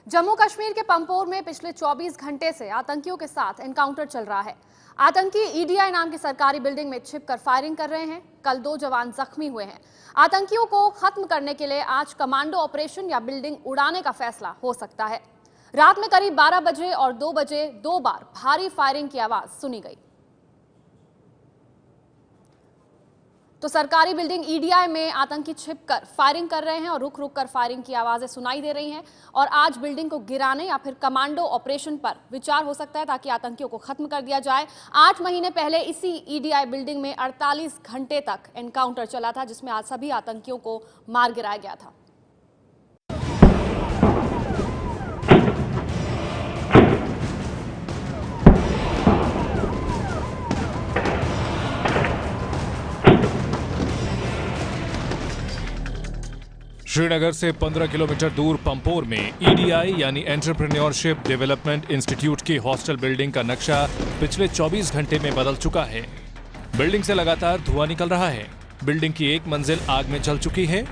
जम्मू कश्मीर के पंपोर में पिछले 24 घंटे से आतंकियों के साथ एनकाउंटर चल रहा है। आतंकी ईडीआई नाम की सरकारी बिल्डिंग में छिपकर फायरिंग कर रहे हैं। कल 2 जवान जख्मी हुए हैं। आतंकियों को खत्म करने के लिए आज कमांडो ऑपरेशन या बिल्डिंग उड़ाने का फैसला हो सकता है। रात में करीब 12 बजे और 2 बजे 2 बार भारी फायरिंग की आवाज सुनी गई। तो सरकारी बिल्डिंग ईडीआई में आतंकी छिपकर फायरिंग कर रहे हैं और रुक रुक कर फायरिंग की आवाजें सुनाई दे रही हैं। और आज बिल्डिंग को गिराने या फिर कमांडो ऑपरेशन पर विचार हो सकता है ताकि आतंकियों को खत्म कर दिया जाए। 8 महीने पहले इसी ईडीआई बिल्डिंग में 48 घंटे तक एनकाउंटर चला था, जिसमें आज सभी आतंकियों को मार गिराया गया था। श्रीनगर से 15 किलोमीटर दूर पंपोर में ईडीआई यानी एंटरप्रेन्योरशिप डेवलपमेंट इंस्टीट्यूट की हॉस्टल बिल्डिंग का नक्शा पिछले 24 घंटे में बदल चुका है। बिल्डिंग से लगातार धुआं निकल रहा है। बिल्डिंग की एक मंजिल आग में जल चुकी है।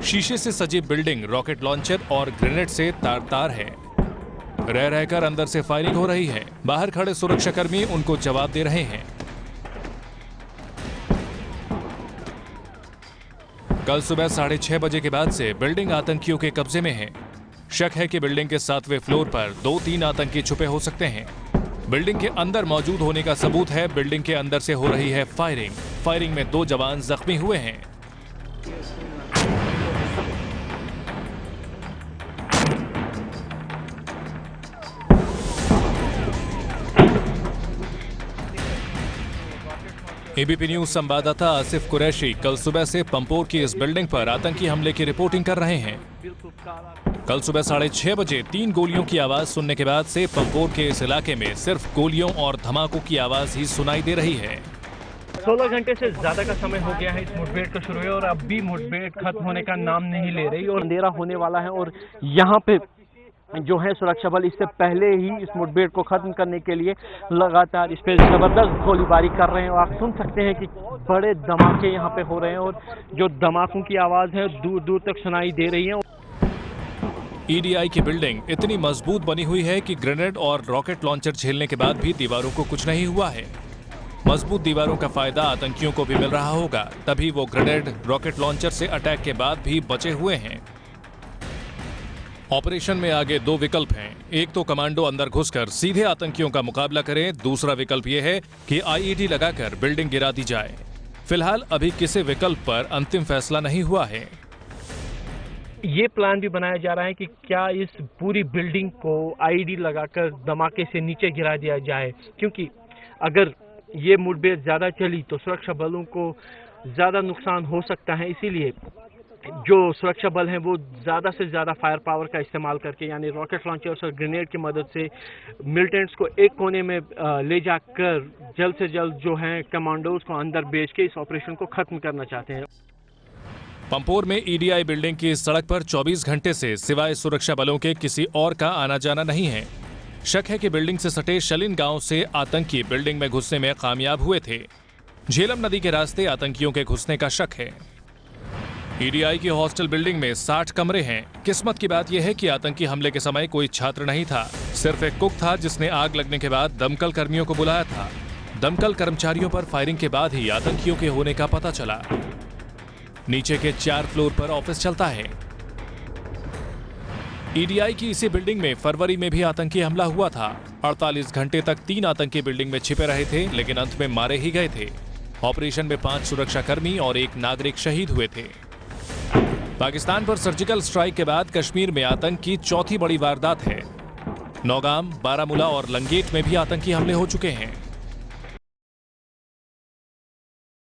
शीशे से सजी बिल्डिंग रॉकेट लॉन्चर और ग्रेनेड से तार-तार है। रह रहकर अंदर से फायरिंग हो रही है। बाहर खड़े सुरक्षाकर्मी उनको जवाब दे रहे हैं। कल सुबह 6:30 बजे के बाद से बिल्डिंग आतंकियों के कब्जे में है। शक है कि बिल्डिंग के 7वें फ्लोर पर 2-3 आतंकी छुपे हो सकते हैं। बिल्डिंग के अंदर मौजूद होने का सबूत है। बिल्डिंग के अंदर से हो रही है फायरिंग में 2 जवान जख्मी हुए हैं। एबीपी न्यूज संवाददाता आसिफ कुरैशी कल सुबह से पंपोर की इस बिल्डिंग पर आतंकी हमले की रिपोर्टिंग कर रहे हैं। कल सुबह 6:30 बजे 3 गोलियों की आवाज सुनने के बाद से पंपोर के इस इलाके में सिर्फ गोलियों और धमाकों की आवाज ही सुनाई दे रही है। 16 घंटे से ज्यादा का समय हो गया है इस मुठभेड़ को शुरू हुए और अब भी मुठभेड़ खत्म होने का नाम नहीं ले रही और अंधेरा होने वाला है। और यहाँ पे जो है सुरक्षा बल इससे पहले ही इस मुठभेड़ को खत्म करने के लिए लगातार इस पे जबरदस्त गोलीबारी कर रहे हैं। और आप सुन सकते हैं कि बड़े धमाके यहाँ पे हो रहे हैं और जो धमाकों की आवाज है दूर दूर तक सुनाई दे रही है। ईडीआई की बिल्डिंग इतनी मजबूत बनी हुई है कि ग्रेनेड और रॉकेट लॉन्चर झेलने के बाद भी दीवारों को कुछ नहीं हुआ है। मजबूत दीवारों का फायदा आतंकियों को भी मिल रहा होगा, तभी वो ग्रेनेड रॉकेट लॉन्चर से अटैक के बाद भी बचे हुए हैं। ऑपरेशन में आगे 2 विकल्प हैं। एक तो कमांडो अंदर घुसकर सीधे आतंकियों का मुकाबला करें। दूसरा विकल्प यह है कि आईईडी लगाकर बिल्डिंग गिरा दी जाए। फिलहाल अभी किसी विकल्प पर अंतिम फैसला नहीं हुआ है। ये प्लान भी बनाया जा रहा है कि क्या इस पूरी बिल्डिंग को आईईडी लगाकर धमाके से नीचे गिरा दिया जाए, क्योंकि अगर ये मुठभेड़ ज्यादा चली तो सुरक्षा बलों को ज्यादा नुकसान हो सकता है। इसीलिए जो सुरक्षा बल हैं वो ज़्यादा से ज़्यादा फायर पावर का इस्तेमाल करके यानी रॉकेट लॉन्चर्स और ग्रेनेड की मदद से मिलिटेंट्स को एक कोने में ले जाकर जल्द से जल्द जो है कमांडोज को अंदर भेज के इस ऑपरेशन को खत्म करना चाहते हैं। पंपोर में ईडीआई बिल्डिंग की इस सड़क पर 24 घंटे से सिवाय सुरक्षा बलों के किसी और का आना जाना नहीं है। शक है कि बिल्डिंग से सटे शलिन गांव से आतंकी बिल्डिंग में घुसने में कामयाब हुए थे। झेलम नदी के रास्ते आतंकियों के घुसने का शक है। ईडीआई की हॉस्टल बिल्डिंग में 60 कमरे हैं। किस्मत की बात यह है कि आतंकी हमले के समय कोई छात्र नहीं था, सिर्फ एक कुक था जिसने आग लगने के बाद दमकल कर्मियों को बुलाया था। दमकल कर्मचारियों पर फायरिंग के बाद ही आतंकियों के होने का पता चला। नीचे के 4 फ्लोर पर ऑफिस चलता है। ईडीआई की इसी बिल्डिंग में फरवरी में भी आतंकी हमला हुआ था। 48 घंटे तक 3 आतंकी बिल्डिंग में छिपे रहे थे, लेकिन अंत में मारे ही गए थे। ऑपरेशन में 5 सुरक्षाकर्मी और 1 नागरिक शहीद हुए थे। पाकिस्तान पर सर्जिकल स्ट्राइक के बाद कश्मीर में आतंक की चौथी बड़ी वारदात है। नौगाम, बारामूला और लंगेट में भी आतंकी हमले हो चुके हैं।